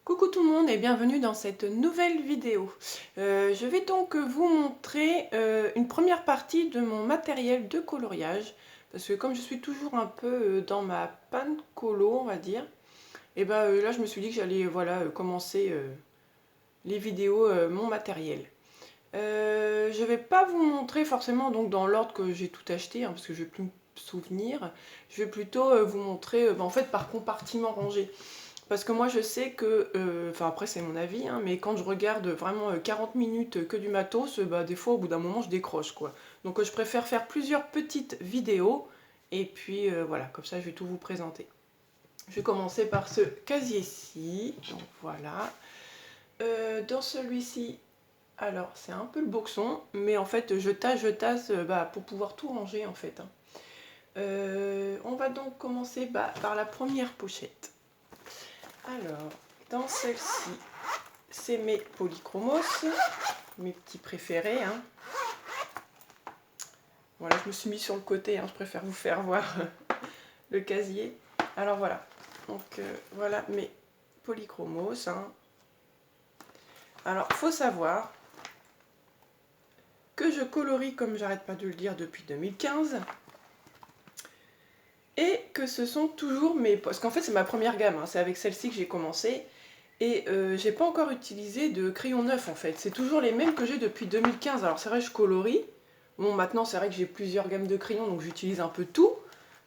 Coucou tout le monde et bienvenue dans cette nouvelle vidéo. Je vais donc vous montrer une première partie de mon matériel de coloriage. Parce que comme je suis toujours un peu dans ma panne colo, on va dire, et ben là je me suis dit que j'allais voilà, commencer les vidéos, mon matériel. Je vais pas vous montrer forcément donc dans l'ordre que j'ai tout acheté, hein, parce que je vais plus me souvenir. Je vais plutôt vous montrer en fait par compartiment rangé. Parce que moi je sais que, enfin après c'est mon avis, hein, mais quand je regarde vraiment 40 minutes que du matos, bah, des fois au bout d'un moment je décroche quoi. Donc je préfère faire plusieurs petites vidéos et puis voilà, comme ça je vais tout vous présenter. Je vais commencer par ce casier-ci, donc voilà. Dans celui-ci, alors c'est un peu le boxon, mais en fait je tasse bah, pour pouvoir tout ranger en fait, hein. On va donc commencer par la première pochette. Alors, dans celle-ci, c'est mes polychromos, mes petits préférés, hein. Voilà, je me suis mis sur le côté, hein, je préfère vous faire voir le casier. Alors voilà, donc voilà mes polychromos, hein. Alors, faut savoir que je colorie, comme j'arrête pas de le dire, depuis 2015. Et que ce sont toujours mes... Parce qu'en fait, c'est ma première gamme, hein, c'est avec celle-ci que j'ai commencé. Et j'ai pas encore utilisé de crayon neuf en fait. C'est toujours les mêmes que j'ai depuis 2015. Alors c'est vrai, je colorie. Bon, maintenant c'est vrai que j'ai plusieurs gammes de crayons, donc j'utilise un peu tout.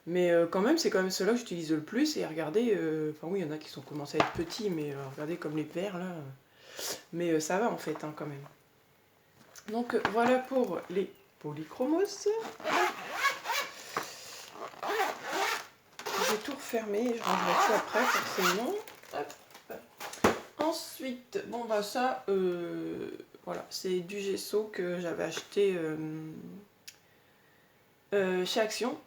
Mais quand même, c'est quand même ceux-là que j'utilise le plus. Et regardez, enfin oui, il y en a qui sont commencés à être petits, mais regardez comme les verts là. Mais ça va en fait, hein, quand même. Donc voilà pour les polychromos. Je vais tout refermer, je rangerai tout après forcément. Hop. Ensuite, bon bah ça, voilà, c'est du gesso que j'avais acheté chez Action.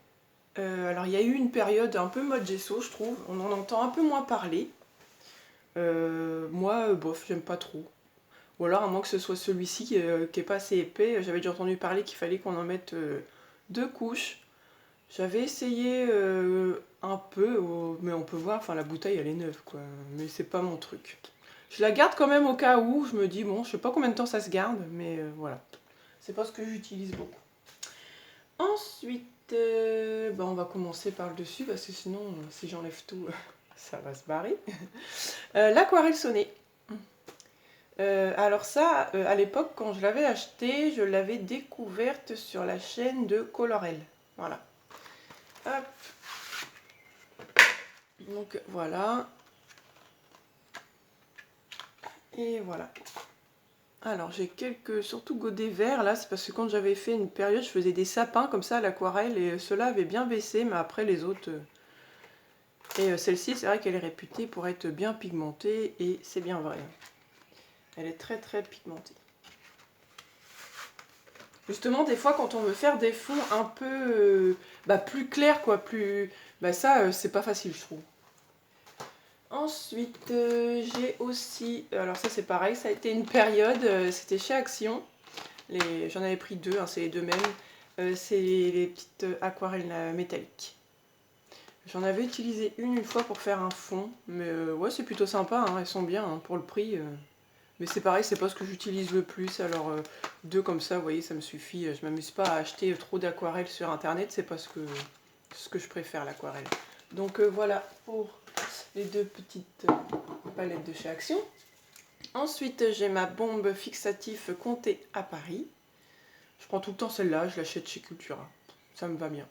Alors il y a eu une période un peu mode gesso, je trouve, on en entend un peu moins parler. Moi, bof, j'aime pas trop. Ou alors à moins que ce soit celui-ci qui est pas assez épais, j'avais déjà entendu parler qu'il fallait qu'on en mette deux couches. J'avais essayé un peu, mais on peut voir, enfin la bouteille elle est neuve quoi, mais c'est pas mon truc. Je la garde quand même au cas où, je me dis bon, je sais pas combien de temps ça se garde, mais voilà. C'est pas ce que j'utilise beaucoup. Ensuite, on va commencer par le dessus, parce que sinon, si j'enlève tout, ça va se barrer. L'aquarelle sonnée. Alors ça, à l'époque, quand je l'avais acheté, je l'avais découverte sur la chaîne de Colorel. Voilà. Hop. Donc voilà. Et voilà. Alors j'ai quelques, surtout godets verts là, c'est parce que quand j'avais fait une période, je faisais des sapins comme ça à l'aquarelle et ceux-là avaient bien baissé, mais après les autres... Et celle-ci, c'est vrai qu'elle est réputée pour être bien pigmentée et c'est bien vrai. Elle est très très pigmentée. Justement, des fois quand on veut faire des fonds un peu plus clairs, quoi, plus... ça, c'est pas facile je trouve. Ensuite, j'ai aussi, alors ça c'est pareil, ça a été une période, c'était chez Action, j'en avais pris deux, hein, c'est les deux mêmes, c'est les petites aquarelles métalliques. J'en avais utilisé une fois pour faire un fond, mais ouais c'est plutôt sympa, hein, elles sont bien hein, pour le prix, mais c'est pareil, c'est pas ce que j'utilise le plus, alors deux comme ça, vous voyez, ça me suffit, je m'amuse pas à acheter trop d'aquarelles sur internet, c'est pas ce que je préfère l'aquarelle. Donc voilà pour les deux petites palettes de chez Action. Ensuite, j'ai ma bombe fixatif Comté à Paris. Je prends tout le temps celle-là, je l'achète chez Cultura. Ça me va bien.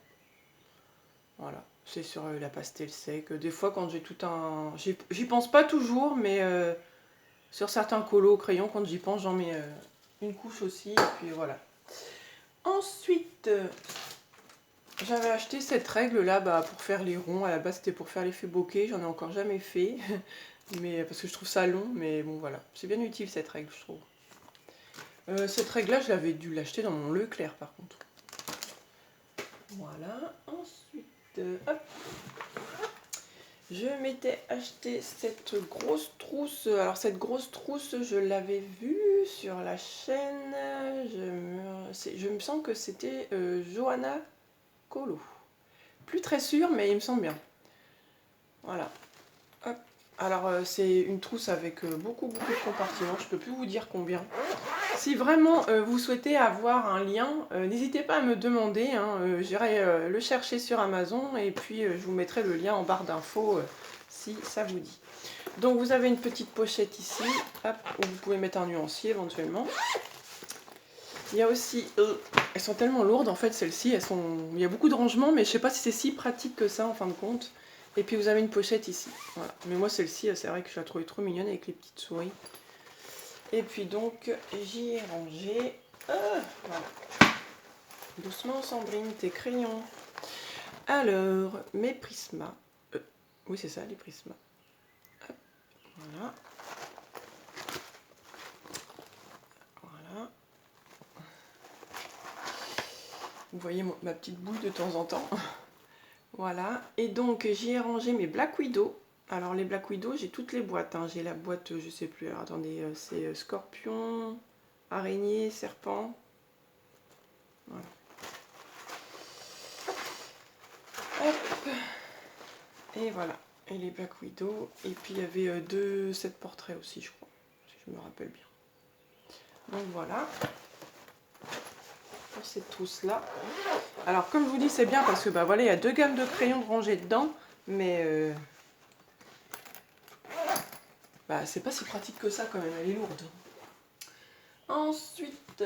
Voilà, c'est sur la pastel sec. Des fois, quand j'ai tout un... J'y pense pas toujours, mais sur certains colos au crayon, quand j'y pense, j'en mets une couche aussi. Et puis voilà. Ensuite, j'avais acheté cette règle-là pour faire les ronds. À la base, c'était pour faire l'effet bokeh. J'en ai encore jamais fait. Mais, parce que je trouve ça long, mais bon voilà. C'est bien utile cette règle, je trouve. Cette règle-là, je l'avais dû l'acheter dans mon Leclerc par contre. Voilà. Ensuite, hop. Je m'étais acheté cette grosse trousse. Alors cette grosse trousse, je l'avais vue sur la chaîne. Je me sens que c'était Johanna Colo. Plus très sûre, mais il me semble bien. Voilà. Hop. Alors c'est une trousse avec beaucoup de compartiments, je peux plus vous dire combien. Si vraiment vous souhaitez avoir un lien, n'hésitez pas à me demander, hein, j'irai le chercher sur Amazon et puis je vous mettrai le lien en barre d'infos si ça vous dit. Donc vous avez une petite pochette ici, hop, où vous pouvez mettre un nuancier éventuellement. Il y a aussi, elles sont tellement lourdes en fait celles-ci, il y a beaucoup de rangements mais je sais pas si c'est si pratique que ça en fin de compte. Et puis vous avez une pochette ici, voilà. Mais moi celle-ci, c'est vrai que je la trouvais trop mignonne avec les petites souris. Et puis donc j'y ai rangé, voilà. Doucement Sandrine, tes crayons. Alors, mes prismas, oui c'est ça les prismas. Hop, voilà. Voilà. Vous voyez ma petite boule de temps en temps. Voilà, et donc j'y ai rangé mes Black Widow. Alors les Black Widow, j'ai toutes les boîtes, hein. J'ai la boîte, je sais plus, alors, attendez, c'est scorpion, araignée, serpent. Voilà. Hop. Et voilà, et les Black Widow. Et puis il y avait deux sets portraits aussi, je crois, si je me rappelle bien. Donc voilà, pour cette trousse-là. Alors comme je vous dis, c'est bien parce que bah voilà, il y a deux gammes de crayons de rangée dedans, mais bah, c'est pas si pratique que ça quand même, elle est lourde. Ensuite,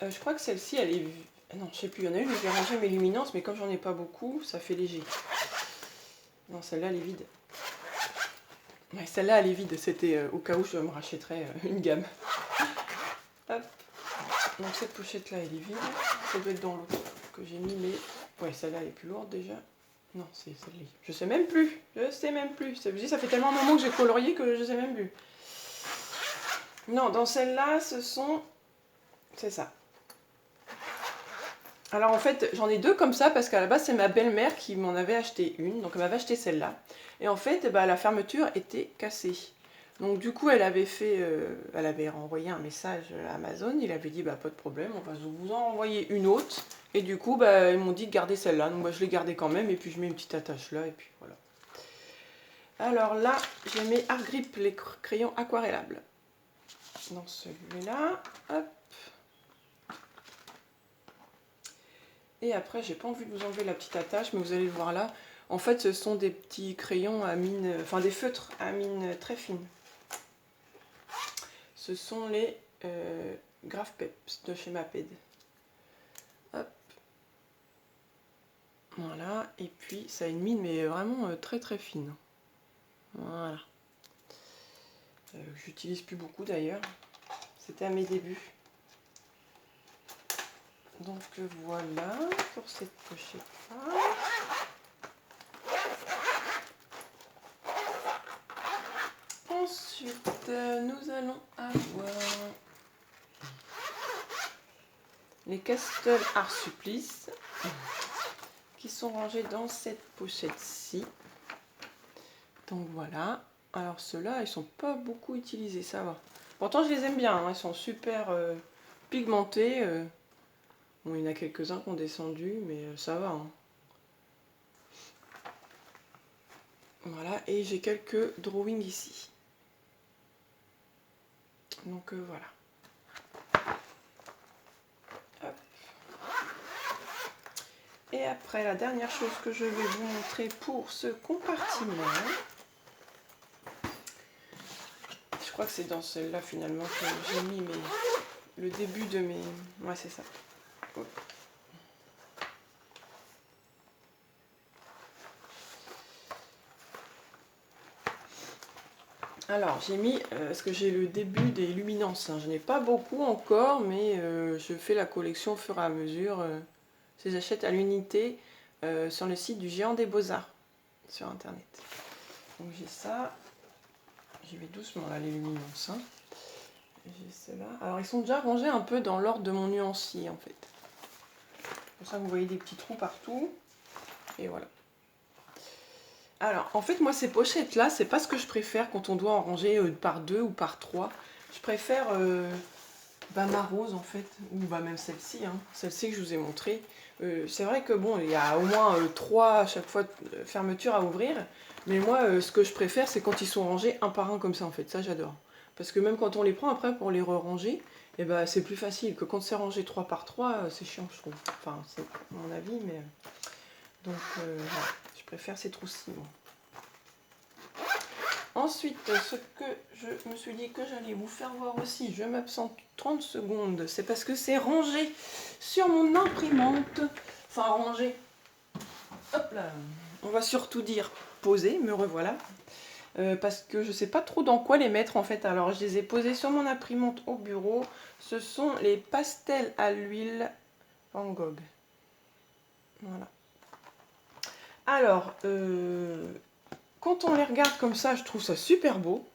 je crois que celle-ci, elle est... Non, je sais plus, il y en a une où j'ai rangé mes luminances, mais comme j'en ai pas beaucoup, ça fait léger. Non, celle-là, elle est vide. Ouais, celle-là, elle est vide, c'était au cas où je me rachèterais une gamme. Hop. Donc cette pochette-là, elle est vide. Ça doit être dans l'autre que j'ai mis, mais... Ouais, celle-là, elle est plus lourde déjà. Non, c'est celle-là. Je sais même plus. Je sais même plus. Ça fait tellement de moments que j'ai colorié que je sais même plus. Non, dans celle-là, ce sont... C'est ça. Alors en fait, j'en ai deux comme ça parce qu'à la base, c'est ma belle-mère qui m'en avait acheté une. Donc elle m'avait acheté celle-là. Et en fait, bah, la fermeture était cassée. Donc du coup, elle avait renvoyé un message à Amazon. Il avait dit, bah pas de problème, on va vous en renvoyer une autre. Et du coup, bah, ils m'ont dit de garder celle-là. Donc bah, je l'ai gardée quand même. Et puis je mets une petite attache là. Et puis voilà. Alors là, j'ai mes Art Grip, les crayons aquarellables. Dans celui-là, hop. Et après, j'ai pas envie de vous enlever la petite attache, mais vous allez le voir là. En fait, ce sont des petits crayons à mine, enfin des feutres à mine très fine. Ce sont les Graph Peps de chez Maped. Hop. Voilà. Et puis, ça a une mine, mais vraiment très très fine. Voilà. J'utilise plus beaucoup d'ailleurs. C'était à mes débuts. Donc voilà pour cette pochette-là. Ensuite, nous allons avoir les Castle Art Supplice qui sont rangés dans cette pochette-ci. Donc voilà. Alors ceux-là, ils sont pas beaucoup utilisés, ça va. Pourtant, je les aime bien, hein. Ils sont super pigmentés. Bon, il y en a quelques-uns qui ont descendu, mais ça va. Hein. Voilà, et j'ai quelques drawings ici. Donc voilà. Hop. Et après, la dernière chose que je vais vous montrer pour ce compartiment, je crois que c'est dans celle-là finalement que j'ai mis le début de mes... Ouais, c'est ça. Oh. Alors, j'ai mis, parce que j'ai le début des luminances, hein. Je n'ai pas beaucoup encore, mais je fais la collection au fur et à mesure. Je les achète à l'unité sur le site du Géant des Beaux-Arts, sur internet. Donc j'ai ça, j'y vais doucement là, les luminances. Hein. J'ai ceux-là. Alors ils sont déjà rangés un peu dans l'ordre de mon nuancier en fait. C'est pour ça que vous voyez des petits trous partout. Et voilà. Alors, en fait, moi, ces pochettes-là, c'est pas ce que je préfère quand on doit en ranger par 2 ou par 3. Je préfère ma rose, en fait, ou même celle-ci, hein, celle-ci que je vous ai montrée. C'est vrai que bon, il y a au moins 3 à chaque fois fermetures à ouvrir, Mais moi, ce que je préfère, c'est quand ils sont rangés un par un comme ça, en fait. Ça, j'adore. Parce que même quand on les prend après pour les re-ranger, eh ben, c'est plus facile que quand c'est rangé 3 par 3, c'est chiant, je trouve. Enfin, c'est mon avis, mais... Donc, voilà. Je préfère ces troussis, moi. Ensuite, ce que je me suis dit que j'allais vous faire voir aussi, je m'absente 30 secondes, c'est parce que c'est rangé sur mon imprimante. Enfin, rangé. Hop là. On va surtout dire posé, me revoilà. Parce que je sais pas trop dans quoi les mettre en fait. Alors je les ai posés sur mon imprimante au bureau. Ce sont les pastels à l'huile Van Gogh. Voilà. Alors, quand on les regarde comme ça, je trouve ça super beau.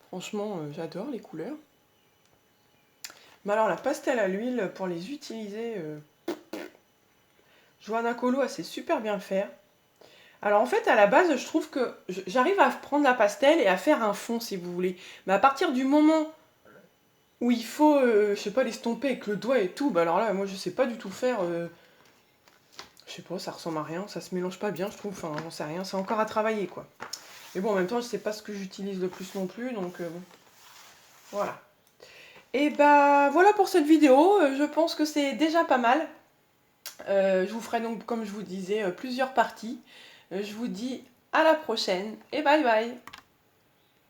Franchement, j'adore les couleurs. Mais alors la pastel à l'huile, pour les utiliser, Johanna Colo, elle sait super bien le faire. Alors en fait, à la base, je trouve que j'arrive à prendre la pastel et à faire un fond, si vous voulez. Mais à partir du moment où il faut, je sais pas, l'estomper avec le doigt et tout, bah alors là, moi, je sais pas du tout faire. Je sais pas, ça ressemble à rien, ça se mélange pas bien, je trouve. Enfin, j'en sais rien, c'est encore à travailler, quoi. Mais bon, en même temps, je sais pas ce que j'utilise le plus non plus, donc bon. Voilà. Et bah voilà pour cette vidéo, je pense que c'est déjà pas mal. Je vous ferai donc, comme je vous disais, plusieurs parties. Je vous dis à la prochaine et bye bye.